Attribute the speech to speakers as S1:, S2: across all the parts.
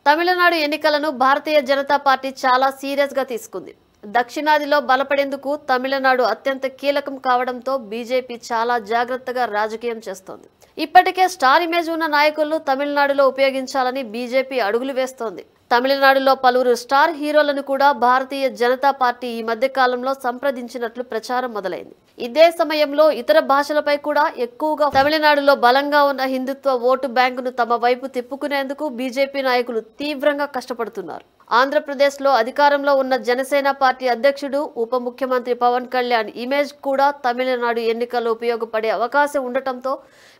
S1: తమిళనాడు ఎన్నికలను భారతీయ జనతా పార్టీ చాలా సీరియస్ గా తీసుకుంది. దక్షిణాదిలో బలపడేందుకు తమిళనాడు అత్యంత కీలకం కావడంతో బీజేపీ చాలా జాగ్రత్తగా రాజకీయం చేస్తోంది. ఇప్పటికే స్టార్ ఇమేజ్ ఉన్న నాయకులను తమిళనాడులో ఉపయోగించాలని బీజేపీ అడుగులు వేస్తోంది. తమిళనాడులో పలువురు స్టార్ హీరోలను కూడా భారతీయ జనతా పార్టీ ఈ మధ్య కాలంలో సంప్రదించినట్లు ప్రచారం మొదలైంది. ఇదే సమయంలో ఇతర భాషలపై కూడా ఎక్కువగా తమిళనాడులో బలంగా ఉన్న హిందుత్వ ఓటు బ్యాంకును తమ వైపు తిప్పుకునేందుకు బీజేపీ నాయకులు తీవ్రంగా కష్టపడుతున్నారు. ఆంధ్రప్రదేశ్లో అధికారంలో ఉన్న జనసేన పార్టీ అధ్యక్షుడు ఉప ముఖ్యమంత్రి పవన్ కళ్యాణ్ ఇమేజ్ కూడా తమిళనాడు ఎన్నికల్లో ఉపయోగపడే అవకాశం ఉండటంతో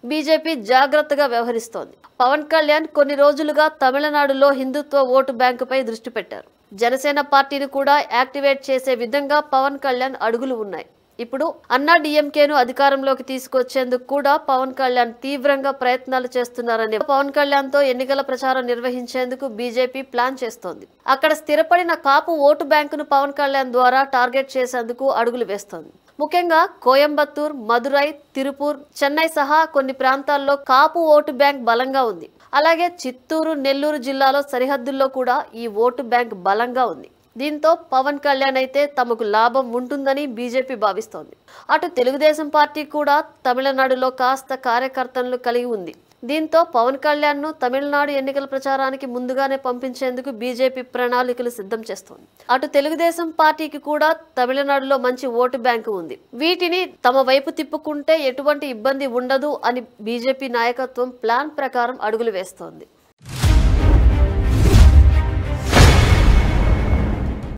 S1: బీజేపీ జాగ్రత్తగా వ్యవహరిస్తోంది. పవన్ కళ్యాణ్ కొన్ని రోజులుగా తమిళనాడులో హిందుత్వ ఓటు బ్యాంకుపై దృష్టి పెట్టారు. జనసేన పార్టీని కూడా యాక్టివేట్ చేసే విధంగా పవన్ కళ్యాణ్ అడుగులు ఉన్నాయి. ఇప్పుడు అన్నా డీఎంకేను అధికారంలోకి తీసుకొచ్చేందుకు కూడా పవన్ కళ్యాణ్ తీవ్రంగా ప్రయత్నాలు చేస్తున్నారని పవన్ కళ్యాణ్ తో ఎన్నికల ప్రచారం నిర్వహించేందుకు బీజేపీ ప్లాన్ చేస్తోంది. అక్కడ స్థిరపడిన కాపు ఓటు బ్యాంకును పవన్ కళ్యాణ్ ద్వారా టార్గెట్ చేసేందుకు అడుగులు వేస్తోంది. ముఖ్యంగా కోయంబత్తూర్, మదురై, తిరుపూర్, చెన్నై సహా కొన్ని ప్రాంతాల్లో కాపు ఓటు బ్యాంక్ బలంగా ఉంది. అలాగే చిత్తూరు, నెల్లూరు జిల్లాలో సరిహద్దుల్లో కూడా ఈ ఓటు బ్యాంక్ బలంగా ఉంది. దీంతో పవన్ కళ్యాణ్ అయితే తమకు లాభం ఉంటుందని బీజేపీ భావిస్తోంది. అటు తెలుగుదేశం పార్టీ కూడా తమిళనాడులో కాస్త కార్యకర్తలను కలిగి ఉంది. దీంతో పవన్ కళ్యాణ్ ను తమిళనాడు ఎన్నికల ప్రచారానికి ముందుగానే పంపించేందుకు బీజేపీ ప్రణాళికలు సిద్ధం చేస్తోంది. అటు తెలుగుదేశం పార్టీకి కూడా తమిళనాడులో మంచి ఓటు బ్యాంకు ఉంది. వీటిని తమ వైపు తిప్పుకుంటే ఎటువంటి ఇబ్బంది ఉండదు అని బీజేపీ నాయకత్వం ప్లాన్ ప్రకారం అడుగులు వేస్తోంది.